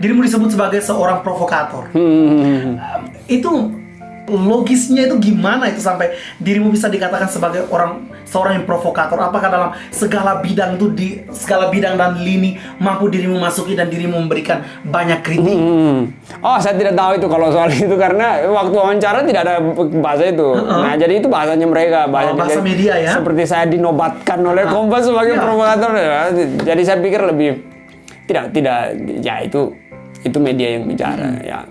dirimu disebut sebagai seorang provokator. Itu logisnya itu gimana itu sampai dirimu bisa dikatakan sebagai seorang yang provokator? Apakah dalam segala bidang itu, di segala bidang dan lini mampu dirimu masuki dan dirimu memberikan banyak kritik? Oh, saya tidak tahu itu kalau soal itu, karena waktu wawancara tidak ada bahasa itu. Nah, jadi itu bahasanya mereka, bahasa media ya. Seperti saya dinobatkan oleh Kompas sebagai provokator ya. Jadi saya pikir lebih tidak ya, itu media yang bicara ya.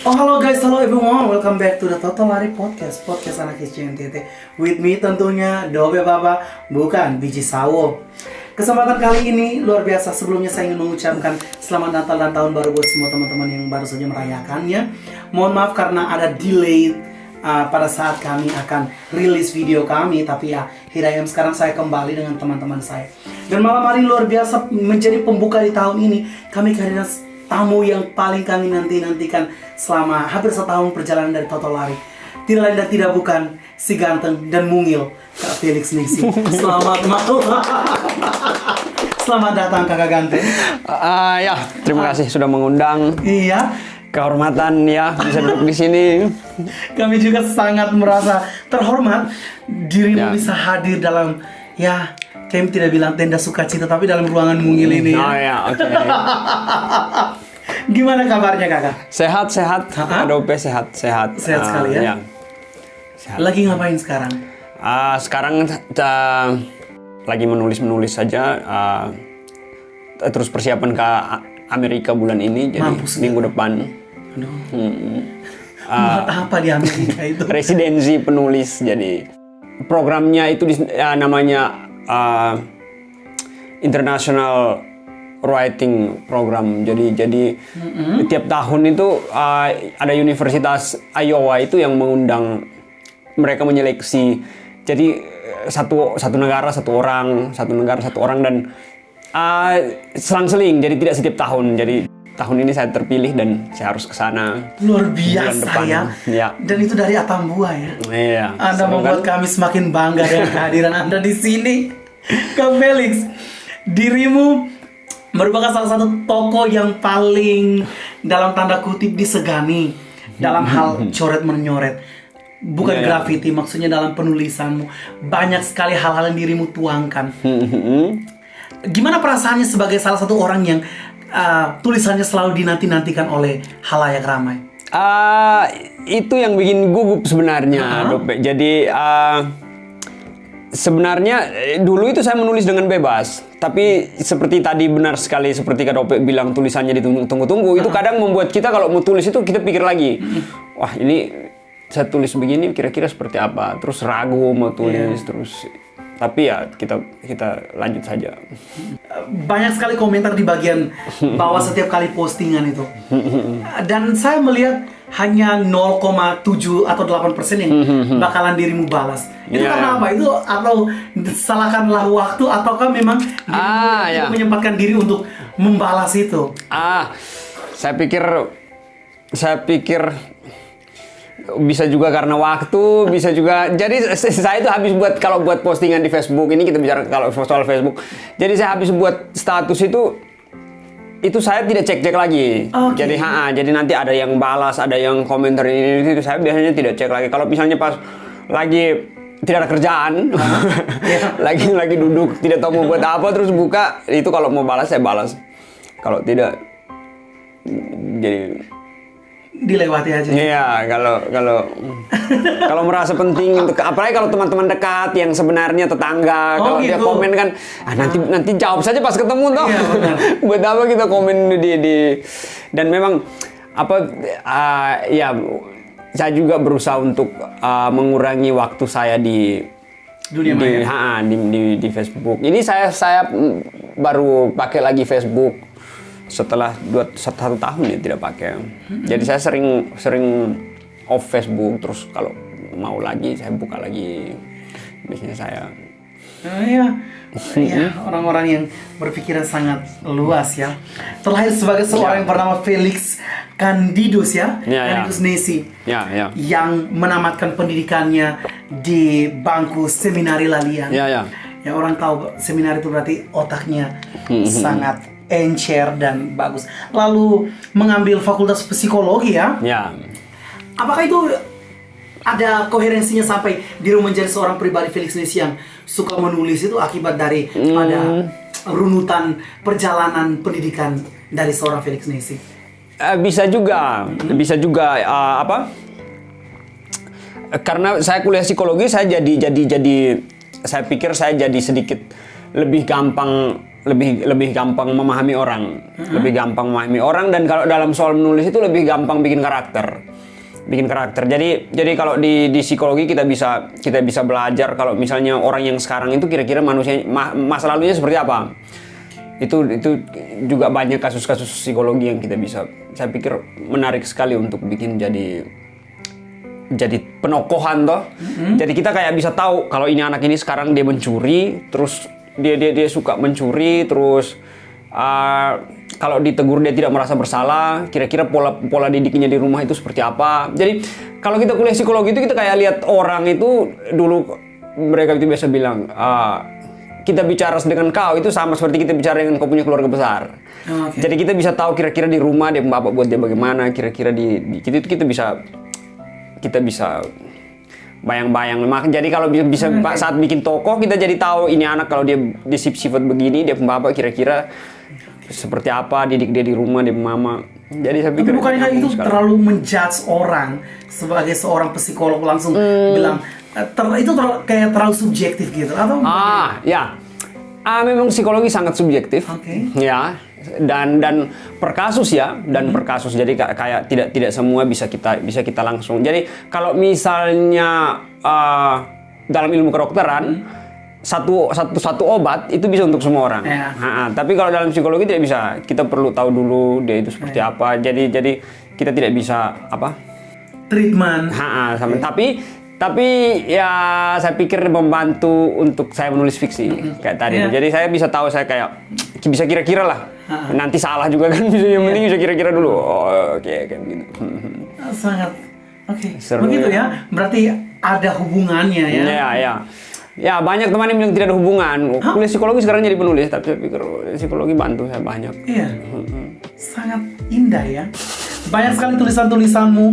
Oh, hello guys, hello everyone, welcome back to the Total Lari Podcast anak SCNTT. With me tentunya Dobe Baba, bukan biji sawo. Kesempatan kali ini luar biasa. Sebelumnya saya ingin mengucapkan selamat Natal dan Tahun Baru buat semua teman-teman yang baru saja merayakannya. Mohon maaf karena ada delay pada saat kami akan rilis video kami, tapi ya here I am, sekarang saya kembali dengan teman-teman saya. Dan malam hari luar biasa menjadi pembuka di tahun ini. Kami kehadiran tamu yang paling kami nantikan selama hampir setahun perjalanan dari Total Lari. Tidak lain dan tidak bukan si ganteng dan mungil Kak Felix Nixi. Selamat malam. Selamat datang Kakak ganteng. Ya, terima kasih sudah mengundang. Iya. Kehormatan ya bisa duduk di sini. Kami juga sangat merasa terhormat dirimu bisa hadir dalam kami tidak bilang tenda sukacita, tapi dalam ruangan mungil ini. Oh ya, oke. Gimana kabarnya Kakak? Sehat. Adobe sehat. Sehat sekali ya. Sehat. Lagi ngapain sekarang? Sekarang lagi menulis saja. Terus persiapan ke Amerika bulan ini, jadi minggu depan. Buat apa di Amerika itu? Residensi penulis, jadi programnya itu namanya International Writing Program. Jadi tiap tahun itu ada Universitas Iowa itu yang mengundang, mereka menyeleksi. Jadi satu negara satu orang dan selang-seling. Jadi tidak setiap tahun. Jadi tahun ini saya terpilih dan saya harus ke sana. Luar biasa ya. Dan itu dari Atambua ya. Iya. Anda membuat kami semakin bangga dengan kehadiran Anda di sini. Kak Felix, dirimu merupakan salah satu tokoh yang paling dalam tanda kutip disegani dalam hal coret menyoret. Bukan graffiti, maksudnya dalam penulisanmu. Banyak sekali hal-hal yang dirimu tuangkan. Gimana perasaannya sebagai salah satu orang yang tulisannya selalu dinanti-nantikan oleh halayak ramai? Itu yang bikin gugup sebenarnya, Dope. Jadi sebenarnya dulu itu saya menulis dengan bebas, tapi seperti tadi benar sekali seperti Kak Dope bilang, tulisannya ditunggu-tunggu. Itu kadang membuat kita kalau mau tulis itu kita pikir lagi, wah ini saya tulis begini kira-kira seperti apa, terus ragu mau tulis terus. Tapi ya kita lanjut saja. Banyak sekali komentar di bagian bawah setiap kali postingan itu. Dan saya melihat hanya 0,7 atau 8% yang bakalan dirimu balas. Itu karena apa? Itu atau salahkanlah waktu, ataukah memang dirimu menyempatkan diri untuk membalas itu? Saya pikir bisa juga karena waktu, bisa juga. Jadi saya itu habis kalau buat postingan di Facebook, ini kita bicara kalau soal Facebook. Jadi saya habis buat status itu saya tidak cek lagi. Jadi jadi nanti ada yang balas, ada yang komentar ini itu saya biasanya tidak cek lagi. Kalau misalnya pas lagi tidak ada kerjaan, lagi duduk tidak tahu mau buat apa, terus buka itu, kalau mau balas saya balas. Kalau tidak, jadi dilewati aja. Iya, kalau merasa penting, apalagi kalau teman-teman dekat yang sebenarnya tetangga, kalau dia komen kan, nanti jawab saja pas ketemu toh. Iya, buat apa kita komen di dan memang saya juga berusaha untuk mengurangi waktu saya di dunia maya. Di Facebook. Ini saya baru pakai lagi Facebook setelah 1 tahun ya tidak pakai. Jadi saya sering off Facebook, terus kalau mau lagi saya buka lagi. Biasanya saya Ya, ya, orang-orang yang berpikiran sangat luas ya. Terlahir sebagai seorang yang bernama Felix Candidus ya, Candidus Nesi, yang menamatkan pendidikannya di bangku seminari Lalian. Ya, orang tahu seminari itu berarti otaknya sangat encer dan bagus. Lalu mengambil fakultas psikologi ya. Apakah itu ada koherensinya sampai diri menjadi seorang pribadi Felix Nesi yang suka menulis itu akibat dari pada runutan perjalanan pendidikan dari seorang Felix Nesi? Bisa juga apa? Karena saya kuliah psikologi, saya jadi saya pikir saya jadi sedikit lebih gampang memahami orang, dan kalau dalam soal menulis itu lebih gampang bikin karakter. Jadi kalau di psikologi kita bisa belajar kalau misalnya orang yang sekarang itu kira-kira manusia masa lalunya seperti apa. Itu juga banyak kasus-kasus psikologi yang kita bisa, saya pikir menarik sekali untuk bikin jadi penokohan toh. Jadi kita kayak bisa tahu kalau ini anak ini sekarang dia mencuri, terus dia suka mencuri, terus kalau ditegur dia tidak merasa bersalah, kira-kira pola didiknya di rumah itu seperti apa. Jadi kalau kita kuliah psikologi itu kita kayak lihat orang itu, dulu mereka itu biasa bilang kita bicara dengan kau itu sama seperti kita bicara dengan kau punya keluarga besar. Jadi kita bisa tahu kira-kira di rumah dia bapak buat dia bagaimana, kira-kira di itu kita bisa bayang-bayang. Jadi kalau bisa saat bikin tokoh kita jadi tahu ini anak kalau dia sifat begini, dia bapak kira-kira seperti apa, didik dia di rumah, dia mama. Jadi saya pikir bukankah itu terlalu menjudge orang sebagai seorang psikolog langsung bilang itu kayak terlalu subjektif gitu atau? Memang psikologi sangat subjektif. Ya. Dan per kasus ya, jadi kayak tidak semua bisa kita langsung. Jadi kalau misalnya dalam ilmu kedokteran satu obat itu bisa untuk semua orang. Tapi kalau dalam psikologi tidak bisa. Kita perlu tahu dulu dia itu seperti apa. Jadi kita tidak bisa treatment. Tapi ya saya pikir membantu untuk saya menulis fiksi kayak tadi. Jadi saya bisa tahu, saya kayak bisa kira-kira lah. Nanti salah juga kan, yang penting bisa kira-kira dulu. Kayak gitu. Sangat begitu ya. Berarti ada hubungannya ya. Ya, banyak teman yang bilang tidak ada hubungan. Kuliah psikologi sekarang jadi penulis, tapi saya pikir psikologi bantu saya banyak. Iya. Sangat indah ya. Banyak sekali tulisan-tulisanmu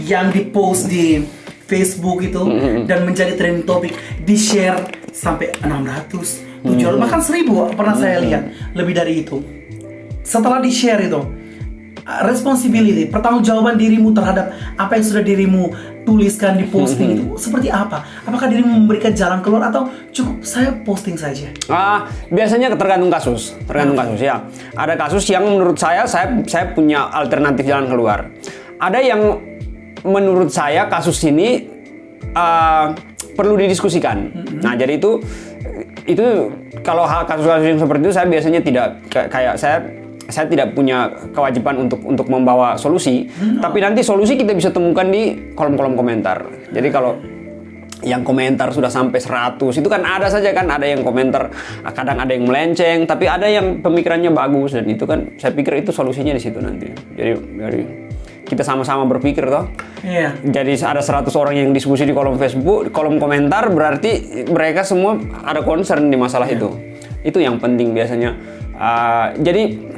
yang dipost di Facebook itu dan menjadi trending topik, di-share sampai 600, 700, bahkan 1000 pernah saya lihat, lebih dari itu. Setelah di-share itu, responsibility, pertanggungjawaban dirimu terhadap apa yang sudah dirimu tuliskan di posting itu seperti apa? Apakah dirimu memberikan jalan keluar atau cukup saya posting saja? Biasanya tergantung kasus ya. Ada kasus yang menurut saya punya alternatif jalan keluar. Ada yang menurut saya kasus ini perlu didiskusikan. Nah, jadi itu kalau kasus-kasus yang seperti itu saya biasanya tidak kayak saya tidak punya kewajiban untuk membawa solusi, tapi nanti solusi kita bisa temukan di kolom-kolom komentar. Jadi kalau yang komentar sudah sampai 100, itu kan ada saja kan, ada yang komentar kadang ada yang melenceng, tapi ada yang pemikirannya bagus, dan itu kan saya pikir itu solusinya di situ nanti. Jadi kita sama-sama berpikir toh. Iya. Jadi ada 100 orang yang diskusi di kolom Facebook, kolom komentar, berarti mereka semua ada concern di masalah itu. Itu yang penting biasanya. Jadi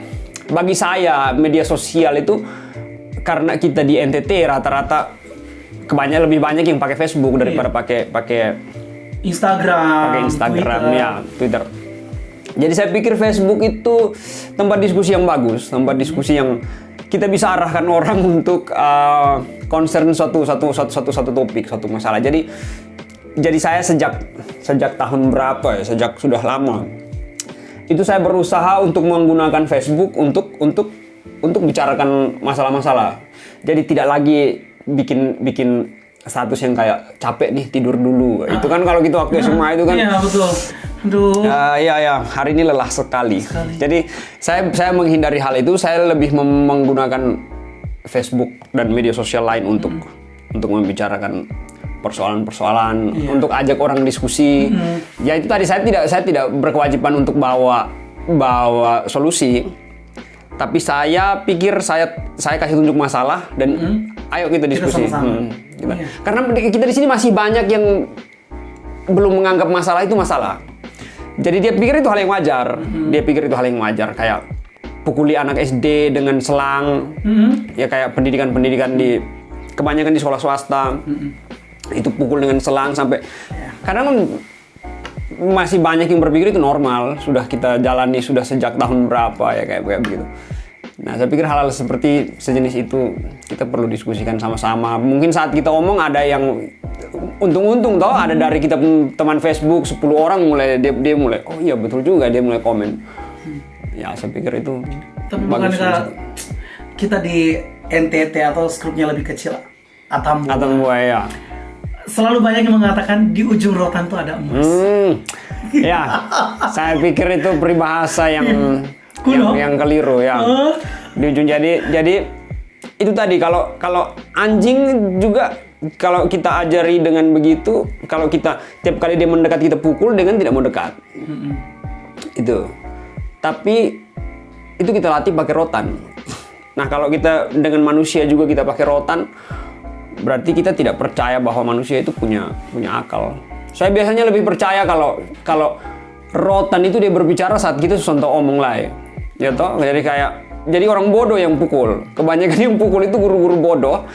bagi saya media sosial itu, karena kita di NTT rata-rata lebih banyak yang pakai Facebook daripada pakai Instagram, Twitter. Jadi saya pikir Facebook itu tempat diskusi yang bagus, tempat diskusi yang kita bisa arahkan orang untuk concern suatu topik, suatu masalah. Jadi saya sejak tahun berapa ya, sejak sudah lama itu saya berusaha untuk menggunakan Facebook untuk bicarakan masalah-masalah. Jadi tidak lagi bikin status yang kayak capek nih tidur dulu. Itu kan kalau gitu waktu SMA itu kan. Iya, betul. Aduh. Iya, hari ini lelah sekali. Jadi saya menghindari hal itu. Saya lebih menggunakan Facebook dan media sosial lain untuk membicarakan persoalan-persoalan, untuk ajak orang diskusi. Ya itu tadi saya tidak berkewajiban untuk bawa solusi. Tapi saya pikir saya kasih tunjuk masalah dan ayo kita diskusi. Gitu. Karena kita di sini masih banyak yang belum menganggap masalah itu masalah. Jadi dia pikir itu hal yang wajar. Dia pikir itu hal yang wajar, kayak pukuli anak SD dengan selang. Ya kayak pendidikan kebanyakan di sekolah swasta. Itu pukul dengan selang sampai kadang masih banyak yang berpikir itu normal, sudah kita jalani sudah sejak tahun berapa ya kayak begitu. Nah, saya pikir hal-hal seperti sejenis itu kita perlu diskusikan sama-sama. Mungkin saat kita omong ada yang untung-untung toh, ada dari kita teman Facebook 10 orang mulai dia mulai, oh iya betul juga, dia mulai komen. Ya, saya pikir itu tapi bukan kita di NTT atau skupnya lebih kecil, Atambua ya. Selalu banyak yang mengatakan di ujung rotan tuh ada emas. Ya, saya pikir itu peribahasa yang keliru ya. Di ujung jadi itu tadi kalau anjing juga kalau kita ajari dengan begitu, kalau kita tiap kali dia mendekat kita pukul, dia kan tidak mau dekat. Itu. Tapi itu kita latih pakai rotan. Nah, kalau kita dengan manusia juga kita pakai rotan, berarti kita tidak percaya bahwa manusia itu punya akal. Saya biasanya lebih percaya kalau rotan itu dia berbicara saat kita contoh omong lah ya toh. Jadi orang bodoh yang pukul. Kebanyakan yang pukul itu guru-guru bodoh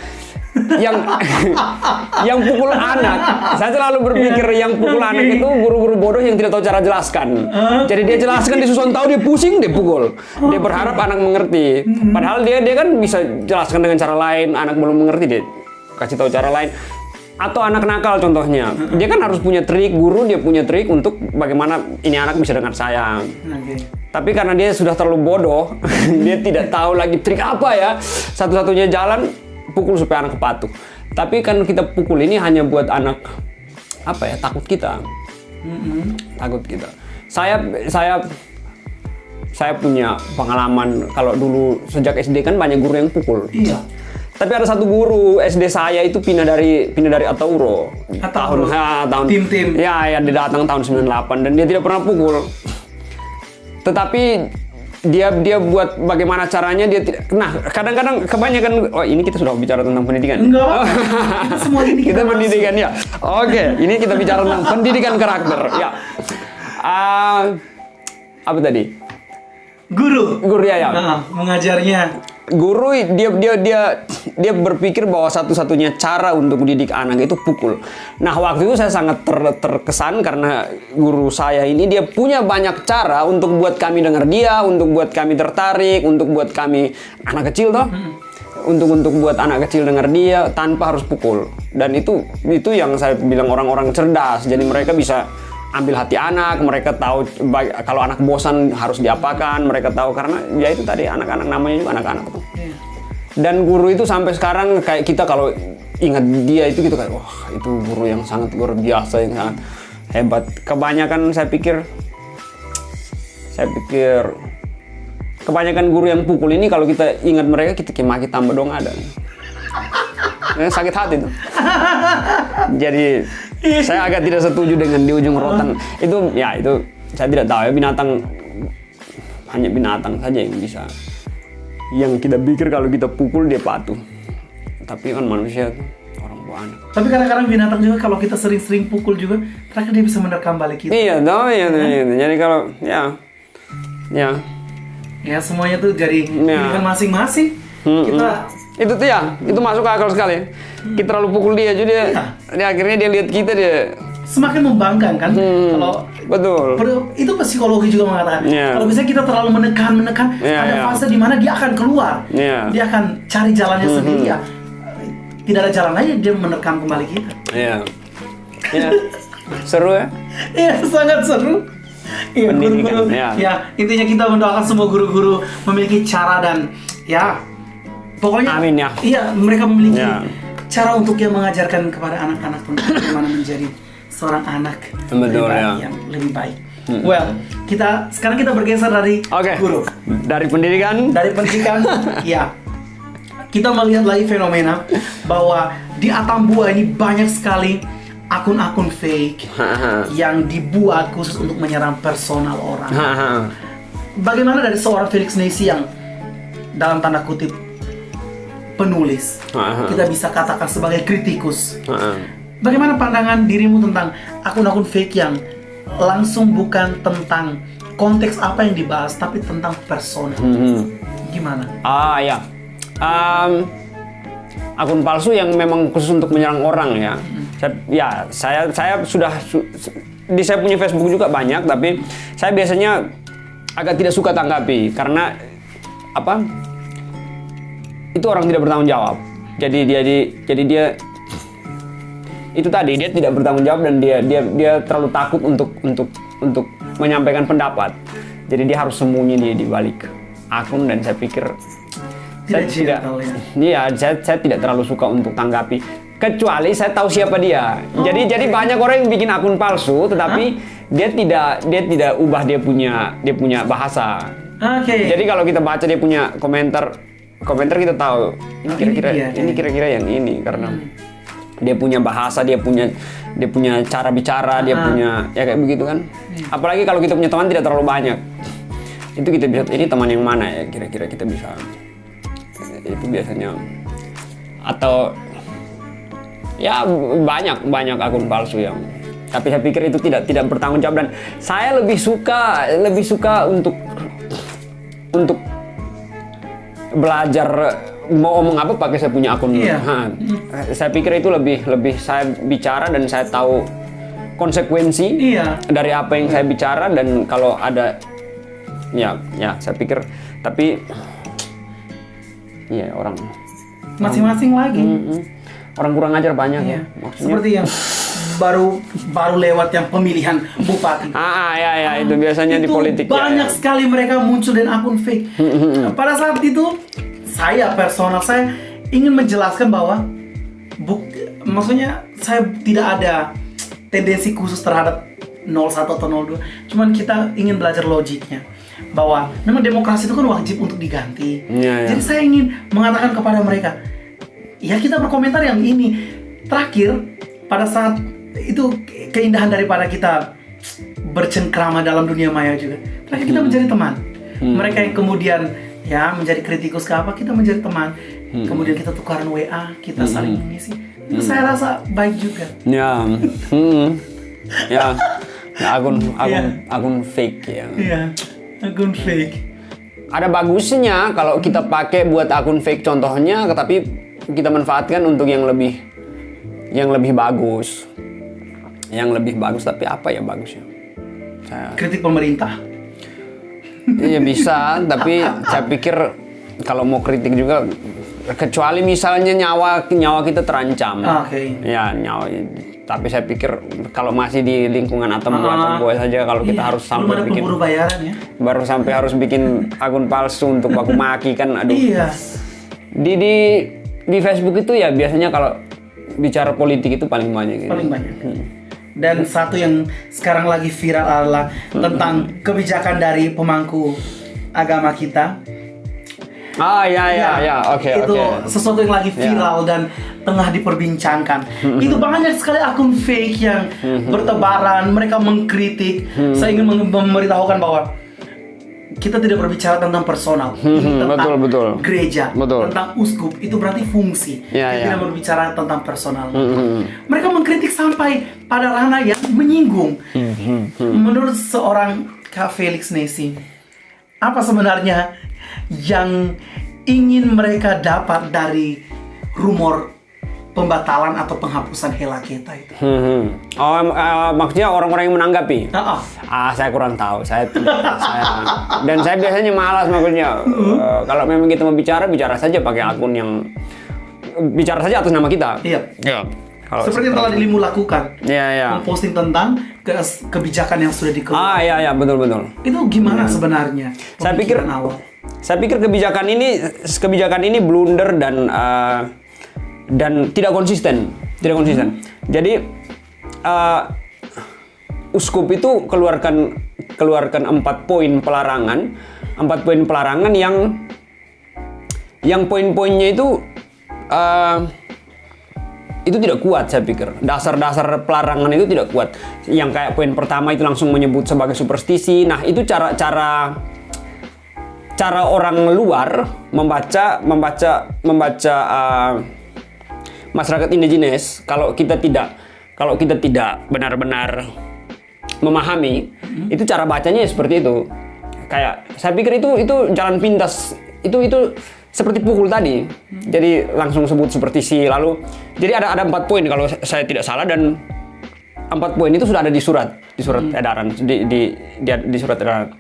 yang pukul anak. Saya selalu berpikir yang pukul anak itu guru-guru bodoh yang tidak tahu cara jelaskan. Jadi dia jelaskan, dia susah tahu, dia pusing, dia pukul. Dia berharap anak mengerti. Padahal dia kan bisa jelaskan dengan cara lain, anak belum mengerti, dia kasih tahu cara lain. Atau anak nakal contohnya, dia kan harus punya trik, guru dia punya trik untuk bagaimana ini anak bisa dengar saya. Tapi karena dia sudah terlalu bodoh, dia tidak tahu lagi trik apa ya. Satu-satunya jalan pukul supaya anak patuh. Tapi kan kita pukul ini hanya buat anak takut kita. Takut kita. Saya punya pengalaman kalau dulu sejak SD kan banyak guru yang pukul. Iya. Tapi ada satu guru SD saya itu pindah dari Atauro. Tahun tim. Ya, dia datang tahun 98 dan dia tidak pernah pukul. Tetapi dia buat bagaimana caranya dia tidak. Nah, kadang-kadang kebanyakan ini kita sudah bicara tentang pendidikan. Enggak. Kita semua ini kita pendidikan ya. Oke, ini kita bicara tentang pendidikan karakter ya. Apa tadi? Guru ya. Mengajarnya. Guru dia berpikir bahwa satu-satunya cara untuk mendidik anak itu pukul. Nah, waktu itu saya sangat terkesan karena guru saya ini dia punya banyak cara untuk buat kami dengar dia, untuk buat kami tertarik, untuk buat kami anak kecil toh. Untuk buat anak kecil dengar dia tanpa harus pukul. Dan itu yang saya bilang orang-orang cerdas. Jadi mereka bisa ambil hati anak, mereka tahu kalau anak bosan harus diapakan, mereka tahu karena ya itu tadi anak-anak namanya juga anak-anak tuh. Dan guru itu sampai sekarang kayak kita kalau ingat dia itu gitu kayak wah itu guru yang sangat luar biasa, yang sangat hebat. Kebanyakan saya pikir kebanyakan guru yang pukul ini kalau kita ingat mereka kita maki tambah dong ada. Sakit hati tuh. Jadi saya agak tidak setuju dengan di ujung rotan. Itu saya tidak tahu ya, hanya binatang saja yang bisa. Yang kita pikir kalau kita pukul dia patuh. Tapi kan manusia tuh orang buana. Tapi kadang-kadang binatang juga kalau kita sering-sering pukul juga, terakhir dia bisa menerkam balik kita. Iya, Jadi kalau ya semuanya tuh jadi pilihan masing-masing. Kita itu tuh itu masuk akal sekali. Kita terlalu pukul dia jadi dia akhirnya dia lihat kita dia semakin membangkang kan. Kalau betul. Itu psikologi juga mengatakan. Kalau misalnya kita terlalu menekan, ada fase di mana dia akan keluar. Dia akan cari jalannya sendiri ya. Tidak ada jalan lain, dia menerkam kembali kita. Iya. Seru ya? Iya, sangat seru. Iya, guru-guru. Ya, intinya kita mendoakan semua guru-guru memiliki cara dan pokoknya amin ya. Iya, mereka memiliki cara untuk yang mengajarkan kepada anak-anak tentang bagaimana menjadi seorang anak yang lebih baik. Well, sekarang kita bergeser dari guru. Dari pendidikan. Ya. kita melihat lagi fenomena bahwa di Atambua ini banyak sekali akun-akun fake yang dibuat khusus untuk menyerang personal orang. Bagaimana dari seorang Felix Nesi yang dalam tanda kutip penulis, kita bisa katakan sebagai kritikus. Bagaimana pandangan dirimu tentang akun-akun fake yang langsung bukan tentang konteks apa yang dibahas, tapi tentang persona? Gimana? Ya. Akun palsu yang memang khusus untuk menyerang orang ya. Saya sudah di saya punya Facebook juga banyak, tapi saya biasanya agak tidak suka tanggapi karena apa? Itu orang tidak bertanggung jawab. Jadi dia itu tadi, dia tidak bertanggung jawab dan dia terlalu takut untuk menyampaikan pendapat. Jadi dia harus sembunyi di balik akun, dan saya pikir saya tidak terlalu suka untuk tanggapi, kecuali saya tahu siapa dia. Jadi banyak orang yang bikin akun palsu, tetapi dia tidak ubah dia punya bahasa. Jadi kalau kita baca dia punya komentar kita tahu ini kira-kira yang ini, karena dia punya bahasa, dia punya cara bicara, dia punya ya kayak begitu kan. Apalagi kalau kita punya teman tidak terlalu banyak, itu kita bisa, ini teman yang mana ya kira-kira kita bisa, itu biasanya. Atau ya banyak akun palsu yang, tapi saya pikir itu tidak bertanggung jawab, dan saya lebih suka untuk belajar mau ngomong apa pakai saya punya akun. Saya pikir itu lebih saya bicara dan saya tahu konsekuensi dari apa yang saya bicara, dan kalau ada ya saya pikir, tapi ya orang masing-masing lagi. Orang kurang ajar banyak ya. Maksudnya seperti yang baru lewat yang pemilihan bupati. Itu biasanya di politik. Banyak sekali mereka muncul dan akun fake. Pada saat itu saya ingin menjelaskan bahwa maksudnya saya tidak ada tendensi khusus terhadap 01 atau 02. Cuman kita ingin belajar logiknya bahwa memang demokrasi itu kan wajib untuk diganti. Jadi saya ingin mengatakan kepada mereka, ya kita berkomentar yang ini. Terakhir, pada saat itu keindahan daripada kita bercengkrama dalam dunia maya juga. Terakhir kita menjadi teman. Mereka yang kemudian ya menjadi kritikus ke apa, kita menjadi teman. Kemudian kita tukaran WA, kita saling mengisi. Itu saya rasa baik juga. Akun fake ya. Akun fake. Ada bagusnya kalau kita pakai buat akun fake contohnya, tapi kita manfaatkan untuk yang lebih bagus. Yang lebih bagus, tapi apa ya bagusnya? Kritik pemerintah. Iya bisa, tapi saya pikir kalau mau kritik juga, kecuali misalnya nyawa kita terancam. Ya nyawa. Tapi saya pikir kalau masih di lingkungan Atambua saja, kalau kita harus sampai bikin pemburu bayaran ya. Baru sampai harus bikin akun palsu untuk baku maki kan, aduh. Di Facebook itu ya biasanya kalau bicara politik itu paling banyak. Paling banyak. Dan satu yang sekarang lagi viral adalah tentang kebijakan dari pemangku agama kita. Itu sesuatu yang lagi viral dan tengah diperbincangkan. Itu banyak sekali akun fake yang bertebaran, mereka mengkritik. Saya ingin memberitahukan bahwa kita tidak berbicara tentang personal, tentang gereja, tentang uskup. Itu berarti fungsi. Kita tidak berbicara tentang personal. Mereka mengkritik sampai pada ranah yang menyinggung. Menurut seorang Kak Felix Nesi, apa sebenarnya yang ingin mereka dapat dari rumor pembatalan atau penghapusan Helaketa itu? Maksudnya orang-orang yang menanggapi? Saya kurang tahu. Dan saya biasanya malas maksudnya. Kalau memang kita mau bicara saja pakai akun yang bicara saja atas nama kita. Seperti yang telah dirimu lakukan. Memposting tentang kebijakan yang sudah dikeluarkan. Betul. Itu gimana sebenarnya? Saya pikir kebijakan ini blunder dan tidak konsisten. Jadi uskup itu keluarkan 4 poin pelarangan yang poin-poinnya itu tidak kuat, saya pikir. Dasar-dasar pelarangan itu tidak kuat. Yang kayak poin pertama itu langsung menyebut sebagai superstisi. Nah, itu cara orang luar membaca masyarakat indigenes. Kalau kita tidak benar-benar memahami, itu cara bacanya seperti itu. Kayak saya pikir itu jalan pintas. Itu seperti pukul tadi. Jadi langsung sebut superstisi. Lalu jadi ada 4 poin kalau saya tidak salah, dan 4 poin itu sudah ada di surat edaran di surat edaran.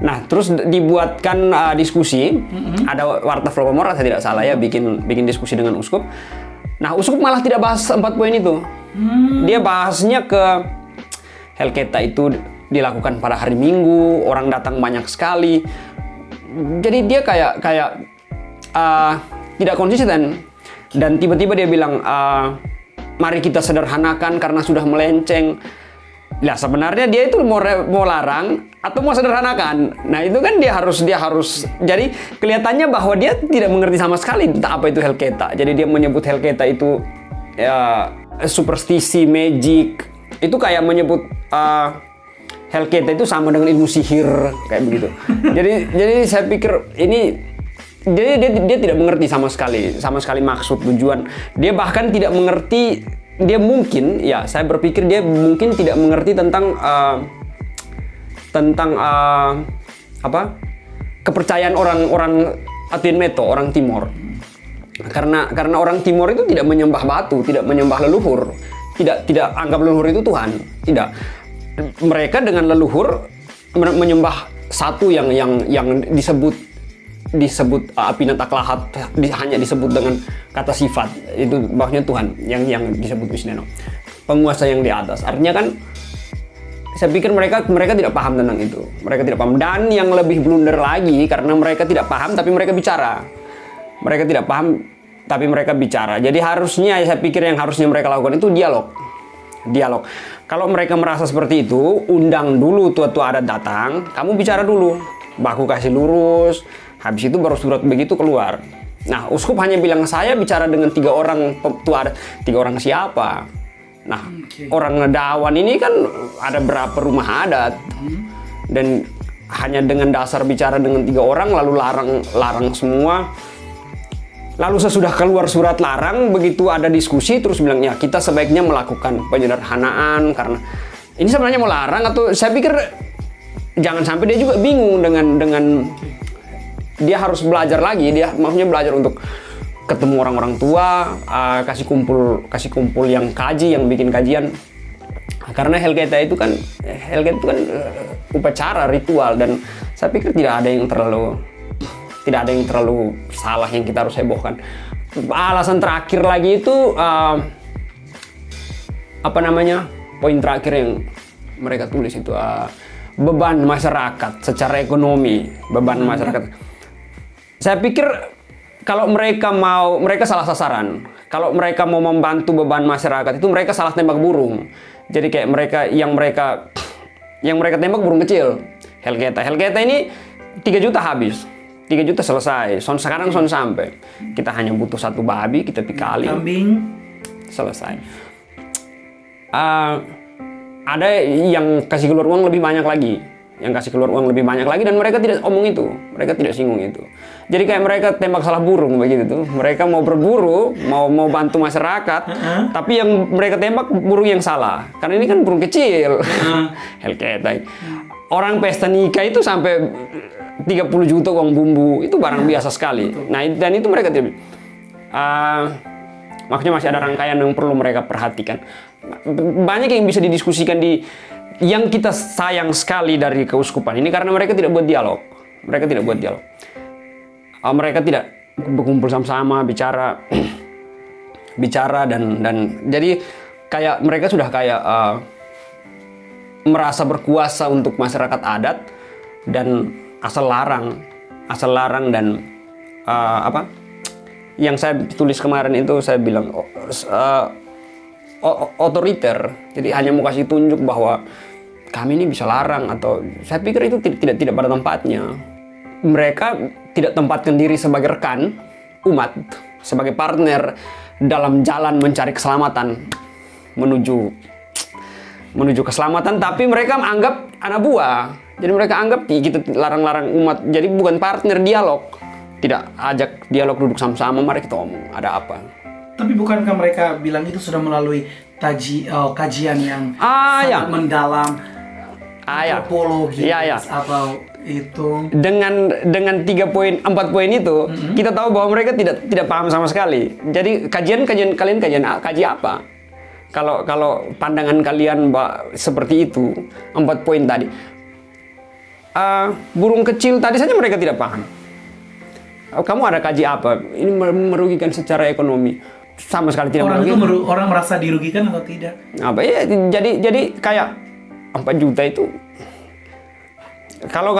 Nah, terus dibuatkan diskusi. Ada warta Vlogomora, saya tidak salah ya, bikin diskusi dengan uskup. Nah, uskup malah tidak bahas 4 poin itu. Dia bahasnya ke Helketa itu dilakukan pada hari Minggu, orang datang banyak sekali. Jadi dia kayak tidak konsisten, dan tiba-tiba dia bilang mari kita sederhanakan karena sudah melenceng. Lah sebenarnya dia itu mau larang atau mau sederhanakan. Nah itu kan dia harus jadi kelihatannya bahwa dia tidak mengerti sama sekali tentang apa itu Helketa. Jadi dia menyebut Helketa itu ya superstisi, magic. Itu kayak menyebut Helketa itu sama dengan ilmu sihir kayak begitu. Jadi saya pikir ini dia tidak mengerti sama sekali maksud tujuan. Dia bahkan tidak mengerti. Dia mungkin, ya saya berpikir dia mungkin tidak mengerti tentang kepercayaan orang Atin Meto, orang Timor. Karena orang Timor itu tidak menyembah batu, tidak menyembah leluhur, tidak anggap leluhur itu Tuhan, tidak. Mereka dengan leluhur menyembah satu yang disebut Apinata Klahat, hanya disebut dengan kata sifat, itu maksudnya Tuhan yang disebut Wisneno, penguasa yang di atas. Artinya kan saya pikir mereka tidak paham tentang itu. Mereka tidak paham, dan yang lebih blunder lagi karena mereka tidak paham tapi mereka bicara. Mereka tidak paham tapi mereka bicara. Jadi harusnya saya pikir yang harusnya mereka lakukan itu dialog. Kalau mereka merasa seperti itu, undang dulu tua-tua adat datang, kamu bicara dulu, baku kasih lurus. Habis itu baru surat begitu keluar. Nah, uskup hanya bilang saya bicara dengan 3 orang tua adat. 3 orang siapa? Nah, orang Ngedawan ini kan ada berapa rumah adat, dan hanya dengan dasar bicara dengan 3 orang lalu larang semua. Lalu sesudah keluar surat larang, begitu ada diskusi terus bilang ya kita sebaiknya melakukan penyederhanaan karena ini sebenarnya mau larang, atau saya pikir jangan sampai dia juga bingung dengan dia harus belajar lagi, dia maksudnya belajar untuk ketemu orang-orang tua, kasih kumpul yang kaji, yang bikin kajian. Karena Helketa itu kan upacara ritual, dan saya pikir tidak ada yang terlalu salah yang kita harus hebohkan. Alasan terakhir lagi itu poin terakhir yang mereka tulis itu beban masyarakat secara ekonomi, beban masyarakat. Saya pikir kalau mereka salah sasaran. Kalau mereka mau membantu beban masyarakat itu mereka salah tembak burung. Jadi kayak yang mereka tembak burung kecil. Helketa ini 3 juta habis. 3 juta selesai. Sekarang sampai. Kita hanya butuh 1 babi, kita pikali. Kambing. Selesai. Ada yang kasih keluar uang lebih banyak lagi. Dan mereka tidak omong itu, mereka tidak singgung itu. Jadi kayak mereka tembak salah burung begitu tuh. Mereka mau berburu, mau bantu masyarakat, tapi yang mereka tembak burung yang salah. Karena ini kan burung kecil. Helketa. Orang pesta nikah itu sampai 30 juta uang bumbu, itu barang biasa sekali. Nah, dan itu mereka tidak. Maksudnya masih ada rangkaian yang perlu mereka perhatikan. Banyak yang bisa didiskusikan yang kita sayang sekali dari keuskupan ini karena mereka tidak buat dialog. Mereka tidak berkumpul sama-sama bicara dan jadi kayak mereka sudah kayak merasa berkuasa untuk masyarakat adat, dan asal larang dan yang saya tulis kemarin itu saya bilang otoriter. Jadi hanya mau kasih tunjuk bahwa kami ini bisa larang, atau saya pikir itu tidak pada tempatnya. Mereka tidak tempatkan diri sebagai rekan, umat, sebagai partner dalam jalan mencari keselamatan menuju keselamatan, tapi mereka anggap anak buah. Jadi mereka anggap kita larang-larang umat, jadi bukan partner dialog. Tidak ajak dialog, duduk sama-sama, mari kita omong, ada apa. Tapi bukankah mereka bilang itu sudah melalui kajian yang sangat mendalam, antropologi atau itu dengan 4 poin itu kita tahu bahwa mereka tidak paham sama sekali. Jadi kaji apa? Kalau pandangan kalian seperti itu 4 poin tadi, burung kecil tadi saja mereka tidak paham. Kamu ada kaji apa? Ini merugikan secara ekonomi. Sama sekali tidak merugikan. Orang merasa dirugikan atau tidak? Apa ya? Jadi kayak 4 juta itu. Kalau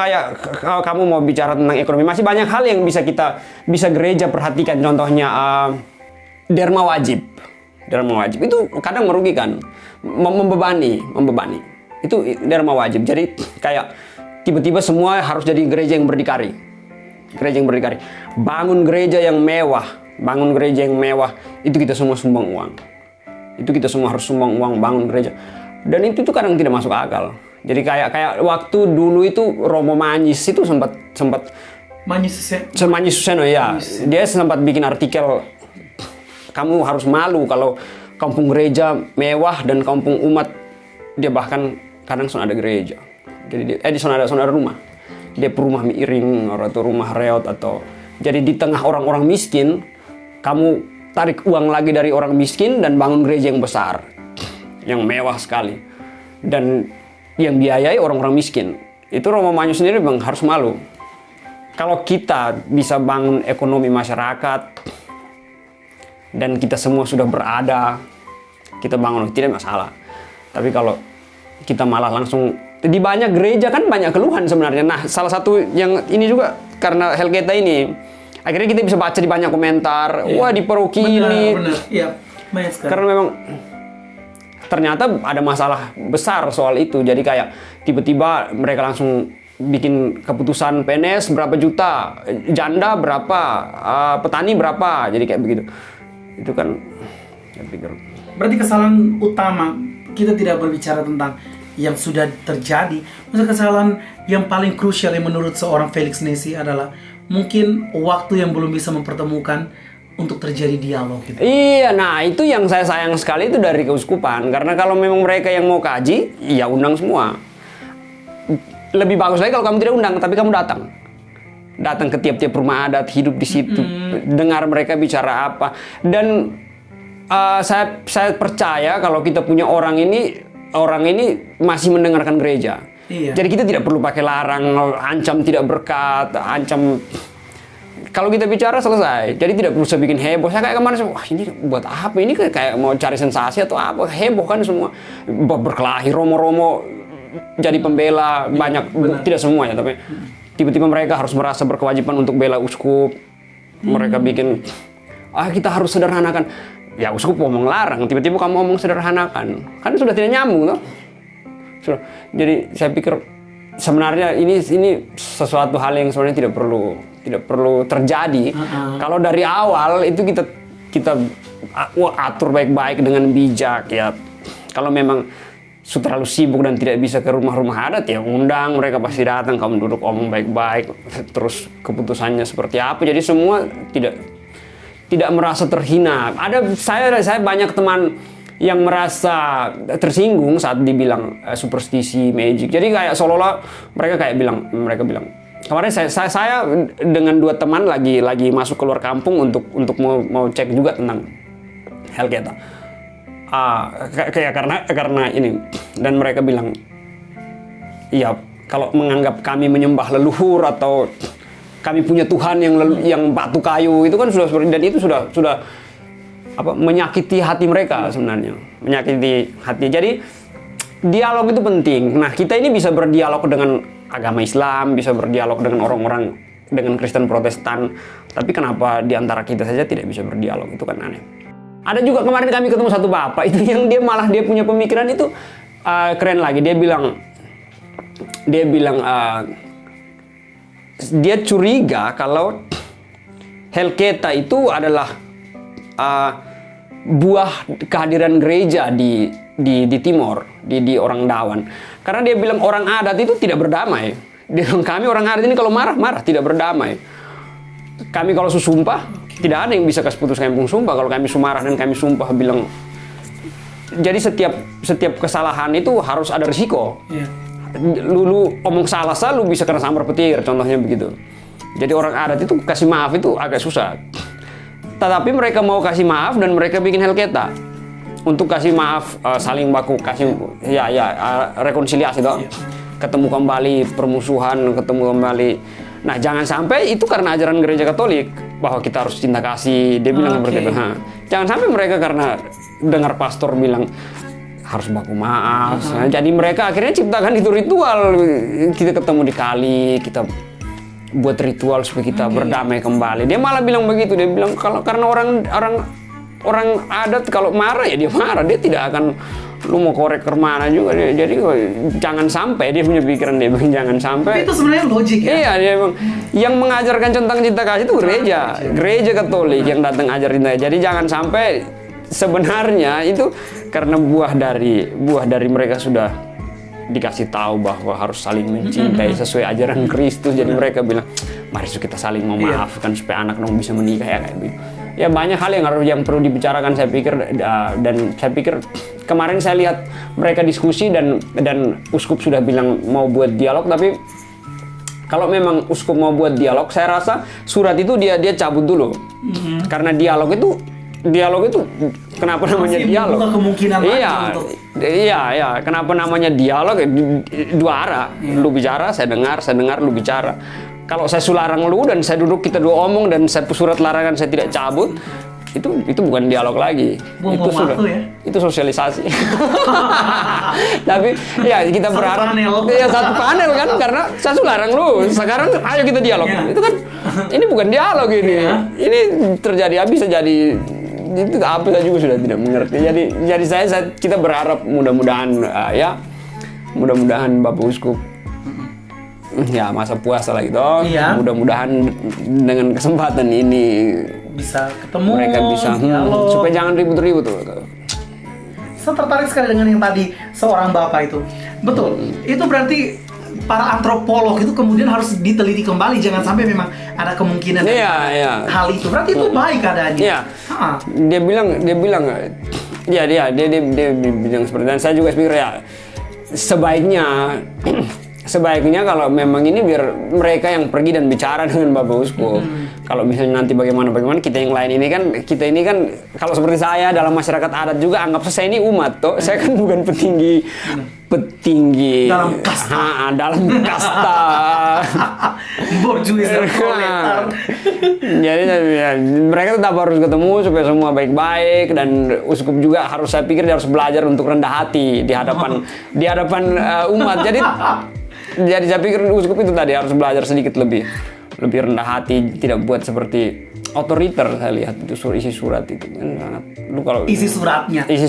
kamu mau bicara tentang ekonomi, masih banyak hal yang bisa gereja perhatikan. Contohnya derma wajib. Derma wajib itu kadang merugikan, membebani. Itu derma wajib. Jadi kayak tiba-tiba semua harus jadi gereja yang berdikari. Bangun gereja yang mewah, itu kita semua sumbang uang. Itu kita semua harus sumbang uang bangun gereja. Dan itu tuh kadang tidak masuk akal. Jadi kayak waktu dulu itu Romo Manyius itu sempat Manyius Suseno ya. Dia sempat bikin artikel, kamu harus malu kalau kampung gereja mewah dan kampung umat dia bahkan kadang sudah ada gereja. Jadi dia sudah ada rumah. Dia rumah miring atau rumah reot atau jadi di tengah orang-orang miskin, kamu tarik uang lagi dari orang miskin dan bangun gereja yang besar, yang mewah sekali, dan yang biayai orang-orang miskin. Itu Romo Manyius sendiri bang harus malu. Kalau kita bisa bangun ekonomi masyarakat dan kita semua sudah berada, kita bangun tidak masalah. Tapi kalau kita malah langsung di banyak gereja kan banyak keluhan sebenarnya. Nah, salah satu yang ini juga karena Helgeta ini, akhirnya kita bisa baca di banyak komentar, wah di paroki ini. Benar. Iya, banyak sekali. Karena memang ternyata ada masalah besar soal itu. Jadi kayak tiba-tiba mereka langsung bikin keputusan PNS berapa juta, janda berapa, petani berapa. Jadi kayak begitu. Itu kan saya pikir. Berarti kesalahan utama kita tidak berbicara tentang yang sudah terjadi. Maksudnya kesalahan yang paling krusial yang menurut seorang Felix Nesi adalah mungkin waktu yang belum bisa mempertemukan untuk terjadi dialog gitu. Iya, nah itu yang saya sayang sekali itu dari keuskupan. Karena kalau memang mereka yang mau kaji, ya undang semua. Lebih bagus lagi kalau kamu tidak undang, tapi kamu datang. Datang ke tiap-tiap rumah adat, hidup di situ, dengar mereka bicara apa. Dan saya percaya kalau kita punya orang ini masih mendengarkan gereja. Iya. Jadi kita tidak perlu pakai larang, ancam tidak berkat, ancam. Kalau kita bicara selesai. Jadi tidak perlu saya bikin heboh. Saya kayak kemarin, wah ini buat apa? Ini kayak mau cari sensasi atau apa? Heboh kan semua. Berkelahi, romo-romo jadi pembela banyak. Tidak semua ya, tapi tiba-tiba mereka harus merasa berkewajiban untuk bela uskup. Mereka bikin, kita harus sederhanakan. Ya uskup ngomong larang, tiba-tiba kamu ngomong sederhanakan, kan sudah tidak nyambung toh. Jadi saya pikir sebenarnya ini sesuatu hal yang sebenarnya tidak perlu terjadi. Kalau dari awal itu kita atur baik-baik dengan bijak ya. Kalau memang sudah terlalu sibuk dan tidak bisa ke rumah-rumah adat ya undang, mereka pasti datang, kamu duduk omong baik-baik, terus keputusannya seperti apa. Jadi semua tidak merasa terhina. Saya banyak teman yang merasa tersinggung saat dibilang superstisi, magic. Jadi kayak seolah-olah mereka bilang kemarin saya dengan 2 teman lagi masuk keluar kampung untuk mau cek juga tentang Helgeta. Kayak karena ini, dan mereka bilang iya kalau menganggap kami menyembah leluhur atau kami punya Tuhan yang batu kayu itu kan sudah seperti, dan itu sudah menyakiti hati mereka sebenarnya, menyakiti hati. Jadi dialog itu penting. Nah kita ini bisa berdialog dengan agama Islam, bisa berdialog dengan orang-orang dengan Kristen Protestan. Tapi kenapa di antara kita saja tidak bisa berdialog? Itu kan aneh. Ada juga kemarin kami ketemu satu bapak itu yang dia punya pemikiran itu keren lagi. Dia bilang dia curiga kalau Helketa itu adalah buah kehadiran gereja di Timor, di orang Dawan. Karena dia bilang orang adat itu tidak berdamai. Dia bilang kami orang adat ini kalau marah tidak berdamai. Kami kalau sumpah tidak ada yang bisa kasih putus kami sumpah. Kalau kami sumarah dan kami sumpah bilang. Jadi setiap kesalahan itu harus ada risiko. Iya. Lu omong salah lu bisa kena sambar petir, contohnya begitu. Jadi orang adat itu kasih maaf itu agak susah. Tetapi mereka mau kasih maaf dan mereka bikin Helketa untuk kasih maaf, saling baku kasih rekonsiliasi toh. Ketemu kembali permusuhan, ketemu kembali. Nah, jangan sampai itu karena ajaran gereja Katolik bahwa kita harus cinta kasih. Dia bilang seperti itu. Jangan sampai mereka karena dengar pastor bilang harus baku maaf. Nah, jadi mereka akhirnya ciptakan itu ritual. Kita ketemu di kali, kita buat ritual supaya kita berdamai kembali. Dia malah bilang begitu. Dia bilang kalau karena orang adat kalau marah ya dia marah. Dia tidak akan lu mau korek kemana juga. Jadi jangan sampai dia punya pikiran dia bilang jangan sampai. Tapi itu sebenarnya logik ya. Iya, dia bilang yang mengajarkan tentang cinta kasih itu gereja Katolik yang datang ajar cinta. Jadi jangan sampai sebenarnya itu karena buah dari mereka sudah dikasih tahu bahwa harus saling mencintai sesuai ajaran Kristus. Jadi mereka bilang, mari kita saling memaafkan supaya anak dong bisa menikah ya kayak gitu. Ya banyak hal yang perlu dibicarakan saya pikir dan saya pikir kemarin saya lihat mereka diskusi dan uskup sudah bilang mau buat dialog, tapi kalau memang uskup mau buat dialog saya rasa surat itu dia cabut dulu. Karena dialog itu kenapa namanya dialog? Kemungkinan Iya, kenapa namanya dialog? Dua arah. Lu bicara, saya dengar, lu bicara. Kalau saya sularang lu dan saya duduk kita dua omong dan saya surat larangan saya tidak cabut, itu bukan dialog lagi. Itu sudah. Itu sosialisasi. Tapi ya kita berharap satu panel kan karena saya sularang lu. Sekarang ayo kita dialog. Itu kan ini bukan dialog ini. Ini terjadi bisa jadi itu apa saya juga sudah tidak mengerti. Jadi kita berharap mudah-mudahan mudah-mudahan Bapak Uskup ya masa puasa lagi toh. Mudah-mudahan dengan kesempatan ini bisa ketemu mereka bisa supaya jangan ribut-ribut tuh. Saya tertarik sekali dengan yang tadi seorang bapak itu. Betul. Itu berarti para antropolog itu kemudian harus diteliti kembali, jangan sampai memang ada kemungkinan hal itu. Berarti itu baik keadaannya. Iya. Dia bilang dia bilang seperti itu. Dan saya juga pikir ya sebaiknya kalau memang ini biar mereka yang pergi dan bicara dengan Bapak Uskup. Kalau misalnya nanti bagaimana kita yang lain ini kan kalau seperti saya dalam masyarakat adat juga anggap saya ini umat toh. Saya kan bukan petinggi dalam kasta. Dalam kasta. Borjuis dan proletar. Jadi mereka tetap harus ketemu supaya semua baik-baik dan uskup juga saya pikir dia harus belajar untuk rendah hati di hadapan umat. Jadi saya pikir uskup itu tadi harus belajar sedikit lebih rendah hati, tidak buat seperti otoriter. Saya lihat itu isi surat itu sangat kalau isi suratnya isi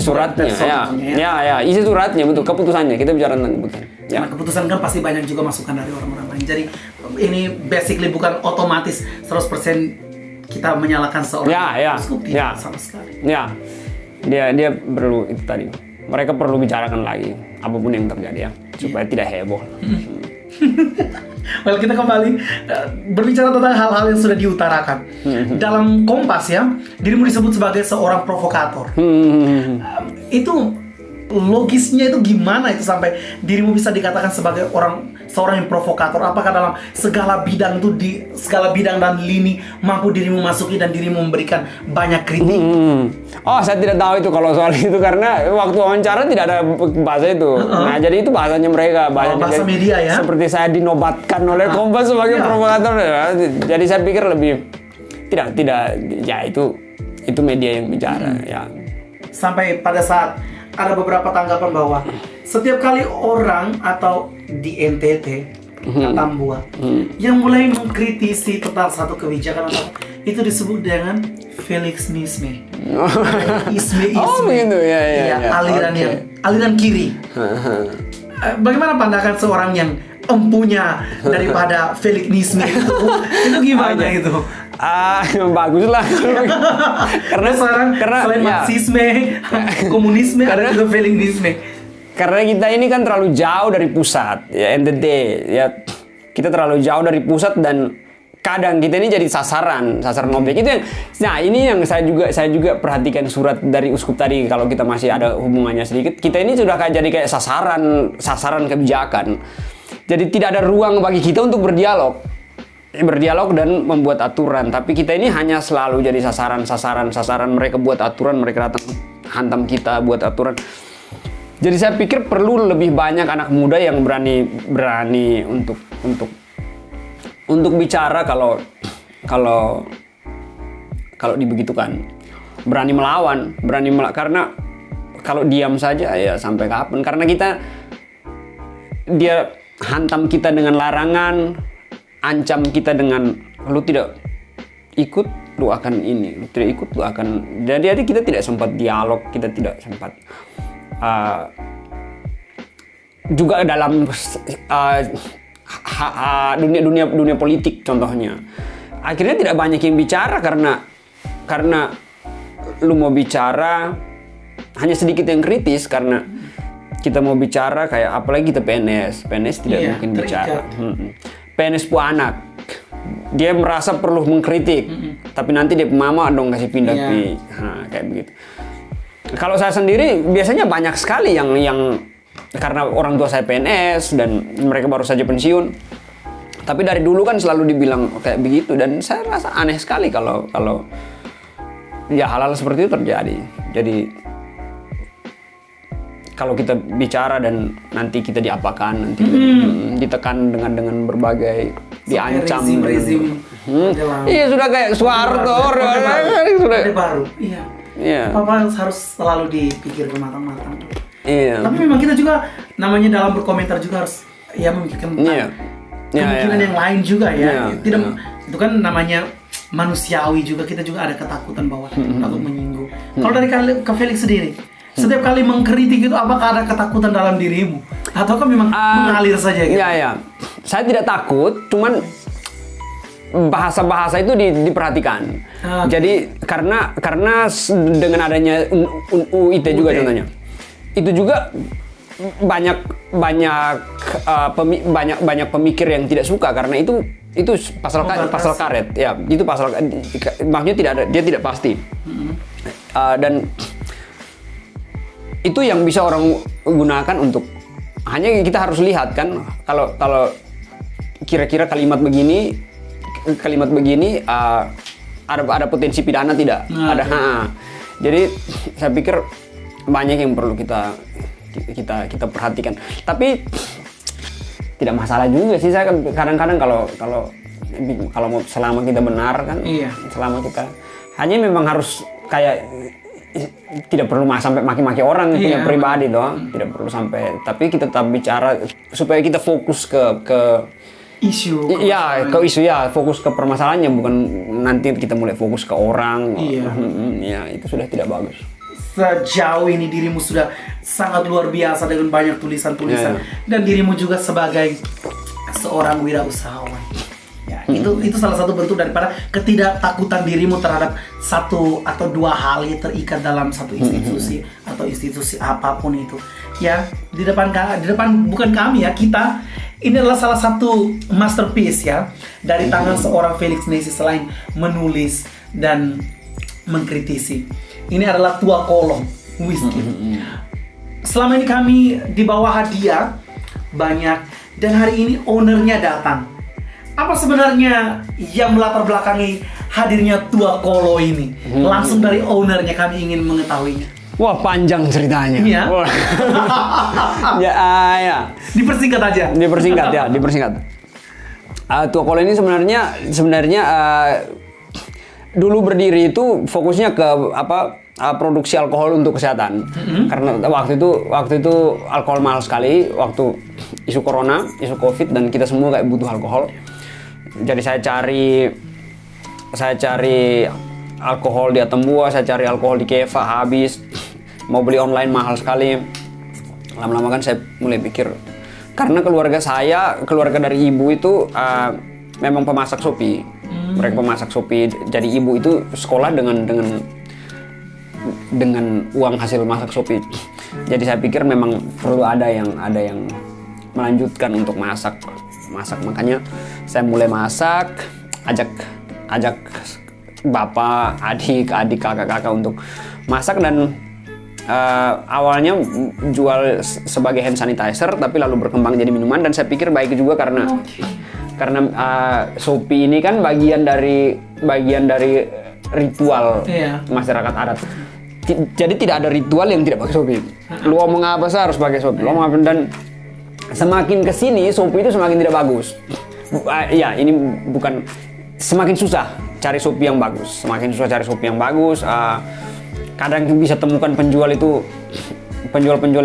suratnya betul, keputusannya kita bicara tentang keputusan. Nah, keputusan kan pasti banyak juga masukan dari orang-orang lain. Jadi ini basically bukan otomatis 100% kita menyalahkan seorang uskup sama sekali. Dia perlu itu tadi. Mereka perlu bicarakan lagi apapun yang terjadi supaya tidak heboh. Well, kita kembali berbicara tentang hal-hal yang sudah diutarakan. Dalam Kompas dirimu disebut sebagai seorang provokator. Itu logisnya itu gimana itu sampai dirimu bisa dikatakan sebagai seorang yang provokator? Apakah dalam segala bidang itu di segala bidang dan lini mampu dirimu masuki dan dirimu memberikan banyak kritik? Oh, saya tidak tahu itu kalau soal itu karena waktu wawancara tidak ada bahasa itu. Nah, jadi itu bahasanya mereka, bahasa media ya. Seperti saya dinobatkan oleh Kompas sebagai provokator. Jadi saya pikir lebih tidak ya itu media yang bicara ya. Sampai pada saat ada beberapa tanggapan bahwa setiap kali orang atau di NTT Tambua yang mulai mengkritisi tentang satu kebijakan atau itu disebut dengan Felixisme. Isme. Oh begitu ya. Aliran kiri. Bagaimana pandangan seorang yang empunya daripada Felixisme itu gimana itu? Bagus lah. karena selain ya, Marxisme, komunisme, ada juga Felixisme. Karena kita ini kan terlalu jauh dari pusat, ya end the day, ya kita terlalu jauh dari pusat dan kadang kita ini jadi sasaran objek itu yang. Nah ini yang saya juga perhatikan surat dari uskup tadi, kalau kita masih ada hubungannya sedikit, kita ini sudah jadi kayak sasaran kebijakan. Jadi tidak ada ruang bagi kita untuk berdialog dan membuat aturan. Tapi kita ini hanya selalu jadi sasaran. Mereka buat aturan, mereka datang hantam kita buat aturan. Jadi saya pikir perlu lebih banyak anak muda yang berani untuk bicara kalau dibegitukan. Berani melawan, karena kalau diam saja ya sampai kapan? Karena dia hantam kita dengan larangan, ancam kita dengan lu tidak ikut, lu akan ini, lu tidak ikut, lu akan. Jadi kita tidak sempat dialog, kita tidak sempat juga dalam dunia politik contohnya. Akhirnya tidak banyak yang bicara karena lu mau bicara hanya sedikit yang kritis, karena kita mau bicara kayak apalagi kita PNS tidak mungkin bicara. PNS pu anak, dia merasa perlu mengkritik, tapi nanti dia mama dong kasih pindah kayak begitu. Kalau saya sendiri biasanya banyak sekali yang karena orang tua saya PNS dan mereka baru saja pensiun, tapi dari dulu kan selalu dibilang kayak begitu, dan saya rasa aneh sekali kalau ya hal-hal seperti itu terjadi. Jadi kalau kita bicara dan nanti kita diapakan, nanti ditekan dengan berbagai diancam. Rezim. Iya sudah kayak Soeharto. Sudah baru. Iya. Iya. Apa harus selalu dipikirkan matang-matang. Iya. Tapi memang kita juga namanya dalam berkomentar juga harus memikirkan kemungkinan yang lain juga ya. Tidak itu kan namanya manusiawi juga, kita juga ada ketakutan bahwa takut menyinggung. Kalau dari ke Felix sendiri, setiap kali mengkritik itu apakah ada ketakutan dalam dirimu ataukah memang mengalir saja gitu? Iya. Saya tidak takut, cuman bahasa-bahasa itu diperhatikan. Jadi karena dengan adanya UIT juga contohnya, itu juga banyak pemikir yang tidak suka karena itu pasal karet ya, itu pasal maksudnya dia tidak pasti. Dan itu yang bisa orang gunakan untuk, hanya kita harus lihat kan kalau kira-kira kalimat begini ada potensi pidana tidak? Jadi saya pikir banyak yang perlu kita perhatikan. Tapi tidak masalah juga sih, saya kadang-kadang kalau mau selama kita benar kan, selama kita hanya memang harus kayak tidak perlu sampai maki-maki orang punya pribadi doang, tidak perlu sampai, tapi kita tetap bicara supaya kita fokus ke isu. Ke isu fokus ke permasalahannya, bukan nanti kita mulai fokus ke orang. Itu sudah tidak bagus. Sejauh ini dirimu sudah sangat luar biasa dengan banyak tulisan-tulisan dan dirimu juga sebagai seorang wirausahawan. Itu salah satu bentuk daripada ketidaktakutan dirimu terhadap satu atau dua hal yang terikat dalam satu institusi atau institusi apapun itu. Ya, di depan bukan kami ya, kita ini adalah salah satu masterpiece ya dari tangan seorang Felix Nesi. Selain menulis dan mengkritisi, ini adalah tua kolom whisky. Selama ini kami di bawah hadiah banyak, dan hari ini ownernya datang. Apa sebenarnya yang melatar belakangi hadirnya tua kolo ini? Langsung dari ownernya kami ingin mengetahuinya. Wah, panjang ceritanya. Iya. Ya. Dipersingkat aja. Dipersingkat. Tua kolo ini sebenarnya dulu berdiri itu fokusnya ke produksi alkohol untuk kesehatan. Karena waktu itu alkohol mahal sekali, waktu isu corona, isu covid, dan kita semua kayak butuh alkohol. Jadi saya cari alkohol di Atambua, saya cari alkohol di Keva, habis. Mau beli online mahal sekali. Lama-lama kan saya mulai pikir karena keluarga dari ibu itu memang pemasak sopi. Mereka pemasak sopi. Jadi ibu itu sekolah dengan uang hasil masak sopi. Jadi saya pikir memang perlu ada yang melanjutkan untuk masak. Makanya saya mulai masak, ajak bapak, adik, kakak untuk masak, dan awalnya jual sebagai hand sanitizer, tapi lalu berkembang jadi minuman, dan saya pikir baik juga karena sopi ini kan bagian dari ritual masyarakat adat. Jadi tidak ada ritual yang tidak pakai sopi. Lu ngomong apa sih harus pakai sopi. Dan semakin kesini sopi itu semakin tidak bagus. Ya ini bukan, semakin susah cari sopi yang bagus. Kadang bisa temukan penjual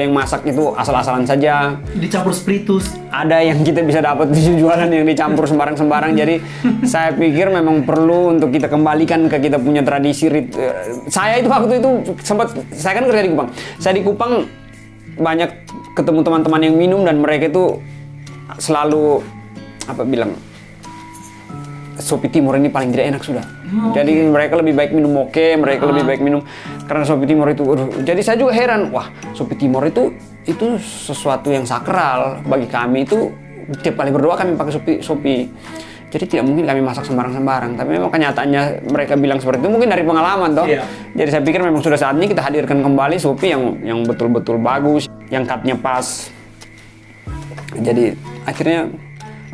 yang masak itu asal-asalan saja, dicampur spiritus. Ada yang kita bisa dapat di jualan yang dicampur sembarang-sembarang. Jadi saya pikir memang perlu untuk kita kembalikan ke kita punya tradisi. Saya itu waktu itu saya kan kerja di Kupang. Saya di Kupang banyak ketemu teman-teman yang minum, dan mereka itu selalu sopi timur ini paling tidak enak sudah. Jadi mereka lebih baik minum moke, karena sopi timur itu. Jadi saya juga heran, wah sopi timur itu sesuatu yang sakral bagi kami. Itu tiap kali berdoa kami pakai sopi. Jadi tidak mungkin kami masak sembarang-sembarang. Tapi memang kenyataannya mereka bilang seperti itu, mungkin dari pengalaman toh. Yeah. Jadi saya pikir memang sudah saatnya kita hadirkan kembali sopi yang betul-betul bagus, yang cutnya pas. Jadi akhirnya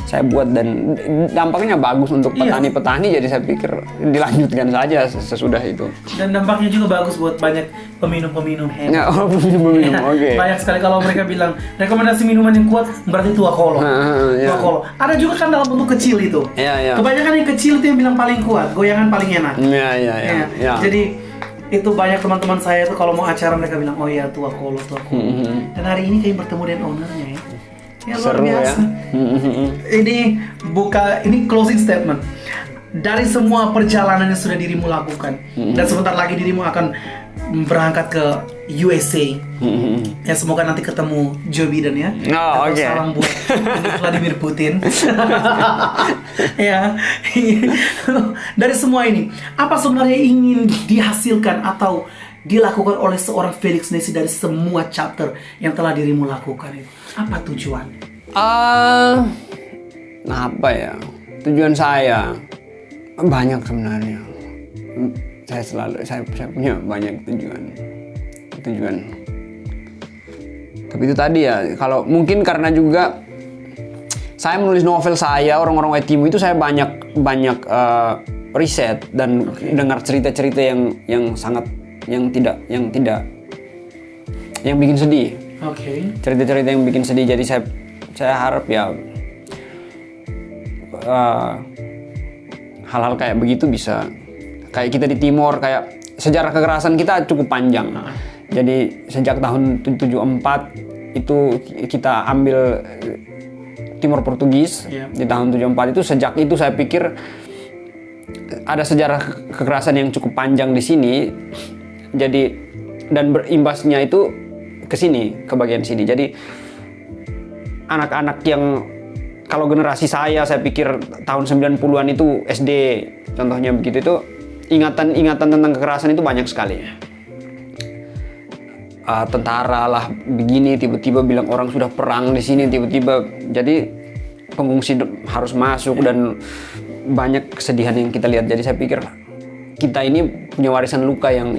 saya buat, dan dampaknya bagus untuk petani-petani. Jadi saya pikir dilanjutkan saja sesudah itu. Dan dampaknya juga bagus buat banyak peminum-peminum hand. Peminum, oke. Banyak sekali kalau mereka bilang rekomendasi minuman yang kuat berarti tua kolo. Tua kolo. Ada juga kan dalam bentuk kecil itu. Kebanyakan yang kecil itu yang bilang paling kuat, goyangan paling enak. Jadi itu banyak teman-teman saya itu kalau mau acara mereka bilang, oh ya tua kolo. Dan hari ini kayak bertemu dengan ownernya ya. Ya luar biasa. Ini closing statement. Dari semua perjalanan yang sudah dirimu lakukan, dan sebentar lagi dirimu akan berangkat ke USA. Ya semoga nanti ketemu Joe Biden ya. Oke. Salam buat Vladimir Putin. Ya. Dari semua ini, apa sebenarnya ingin dihasilkan atau dilakukan oleh seorang Felix Nesi dari semua chapter yang telah dirimu lakukan itu? Apa tujuannya? Tujuan saya banyak sebenarnya. Saya punya banyak tujuan. Tapi itu tadi ya, kalau mungkin karena juga saya menulis novel saya Orang-Orang Waitimu itu, saya banyak riset dan dengar cerita-cerita yang bikin sedih. Cerita-cerita yang bikin sedih. Jadi saya harap ya hal-hal kayak begitu bisa, kayak kita di Timor, kayak sejarah kekerasan kita cukup panjang. Jadi sejak tahun 74 itu kita ambil Timor Portugis. Di tahun 74 itu, sejak itu saya pikir ada sejarah kekerasan yang cukup panjang di sini. Jadi dan berimbasnya itu ke sini, ke bagian sini. Jadi anak-anak yang kalau generasi saya pikir tahun 90-an itu SD contohnya begitu, itu ingatan tentang kekerasan itu banyak sekali. Tentara lah begini, tiba-tiba bilang orang sudah perang di sini, tiba-tiba jadi pengungsi harus masuk, dan banyak kesedihan yang kita lihat. Jadi saya pikir kita ini punya warisan luka yang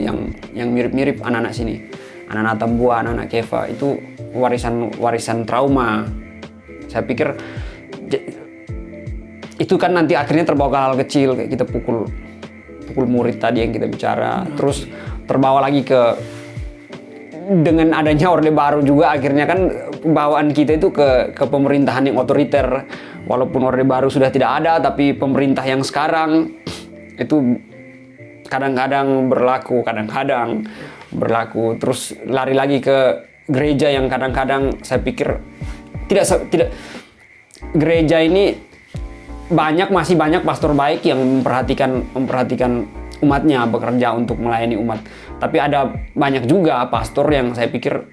mirip-mirip anak-anak sini. Anak-anak Tambua, anak-anak Keva itu warisan trauma. Saya pikir itu kan nanti akhirnya terbawa ke hal kecil, kayak kita pukul murid tadi yang kita bicara. Terus terbawa lagi dengan adanya Orde Baru juga, akhirnya kan bawaan kita itu ke pemerintahan yang otoriter. Walaupun Orde Baru sudah tidak ada, tapi pemerintah yang sekarang itu kadang-kadang berlaku, terus lari lagi ke gereja yang kadang-kadang saya pikir tidak gereja ini masih banyak pastor baik yang memperhatikan umatnya, bekerja untuk melayani umat. Tapi ada banyak juga pastor yang saya pikir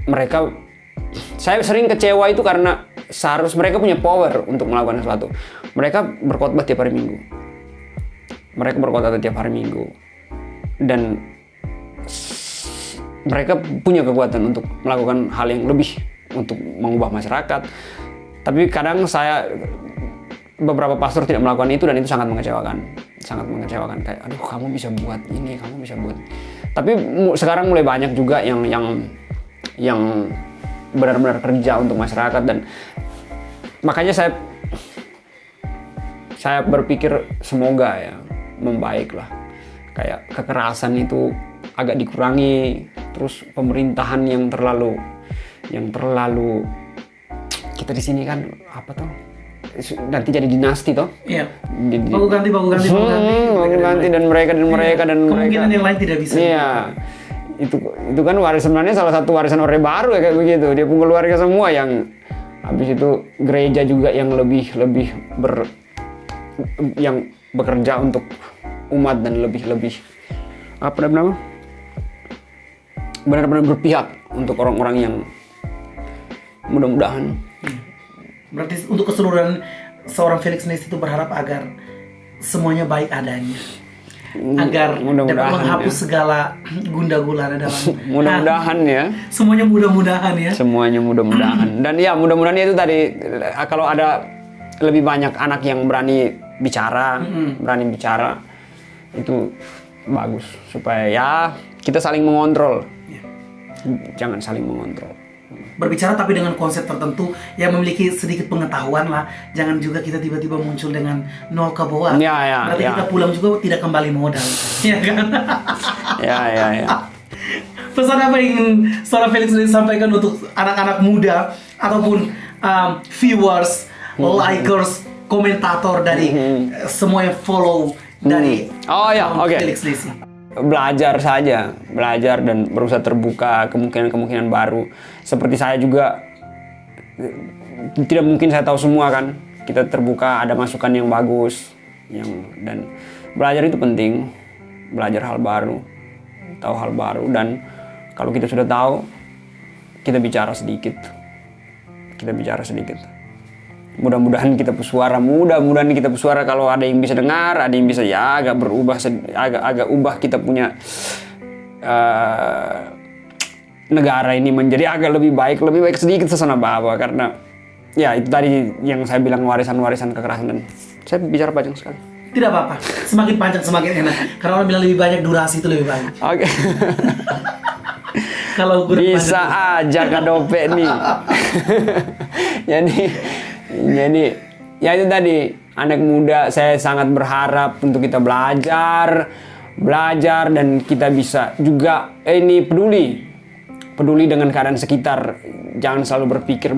mereka Saya sering kecewa itu karena seharusnya mereka punya power untuk melakukan sesuatu. Mereka berkhotbah tiap hari Minggu. Dan mereka punya kekuatan untuk melakukan hal yang lebih untuk mengubah masyarakat. Tapi kadang beberapa pastor tidak melakukan itu dan itu sangat mengecewakan. Kayak, aduh, kamu bisa buat ini, kamu bisa buat. Tapi sekarang mulai banyak juga yang benar-benar kerja untuk masyarakat, dan makanya saya berpikir semoga ya membaik lah. Kayak kekerasan itu agak dikurangi, terus pemerintahan yang terlalu kita di sini kan apa tuh nanti jadi dinasti toh. Iya. Baku ganti dan mereka. Kemungkinan yang lain tidak bisa. Iya. Itu kan sebenarnya salah satu warisan Orde Baru ya kayak begitu. Dia pun keluarga semua yang habis itu gereja juga yang lebih yang bekerja untuk umat dan lebih apa namanya? Benar-benar berpihak untuk orang-orang yang mudah-mudahan. Berarti untuk keseluruhan seorang Felix Nesi itu berharap agar semuanya baik adanya. Agar dapat menghapus segala gunda gulana dalam. Mudah-mudahan ya. Semuanya mudah-mudahan ya. Semuanya mudah-mudahan. Dan ya mudah-mudahan itu tadi kalau ada lebih banyak anak yang berani bicara, itu bagus supaya ya kita saling mengontrol. Jangan saling mengontrol. Berbicara tapi dengan konsep tertentu yang memiliki sedikit pengetahuan lah. Jangan juga kita tiba-tiba muncul dengan nol kebawah. Berarti kita pulang juga tidak kembali modal. Ya kan? Ya. Pesan apa yang ingin seorang Felix sampaikan untuk anak-anak muda ataupun viewers, likers, komentator dari semua yang follow dari Felix Nesi? Belajar dan berusaha terbuka kemungkinan baru. Seperti saya juga tidak mungkin saya tahu semua kan. Kita terbuka, ada masukan yang bagus, dan belajar itu penting. Belajar hal baru, tahu hal baru, dan kalau kita sudah tahu, kita bicara sedikit. Mudah-mudahan kita bersuara, kalau ada yang bisa dengar, ada yang bisa ya agak berubah, agak ubah kita punya negara ini menjadi agak lebih baik sedikit sesana bawah, karena ya itu tadi yang saya bilang warisan kekerasan, dan saya bicara panjang sekali. Tidak apa-apa, semakin panjang semakin enak, karena orang bilang lebih banyak durasi itu lebih baik. Oke. Kalau bisa aja Kak Dope nih. Jadi ya itu tadi, anak muda saya sangat berharap untuk kita belajar dan kita bisa juga peduli dengan keadaan sekitar. Jangan selalu berpikir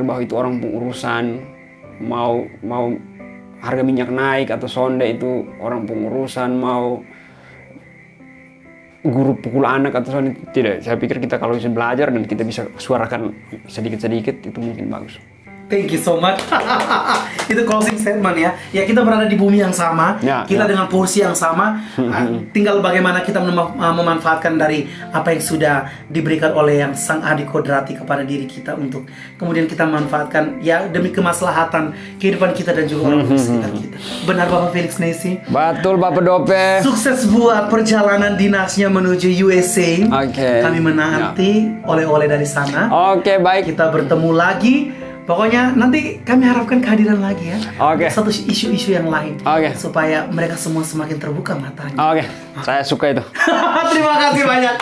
bahwa itu orang pengurusan, mau harga minyak naik atau sonde itu orang pengurusan, mau guru pukul anak atau soalnya tidak. Saya pikir kita kalau bisa belajar dan kita bisa suarakan sedikit-sedikit itu mungkin bagus. Thank you so much. Itu closing statement ya. Ya, kita berada di bumi yang sama, kita dengan porsi yang sama. Tinggal bagaimana kita memanfaatkan dari apa yang sudah diberikan oleh yang Sang Adi Kodrati kepada diri kita, untuk kemudian kita manfaatkan ya demi kemaslahatan kehidupan kita dan juga orang di sekitar kita. Benar Bapak Felix Nesi? Betul Bapak Dope. Sukses buat perjalanan dinasnya menuju USA. Kami menanti oleh-oleh dari sana. Baik. Kita bertemu lagi. Pokoknya nanti kami harapkan kehadiran lagi ya. Satu isu-isu yang lain. Supaya mereka semua semakin terbuka matanya. Saya suka itu. Terima kasih banyak.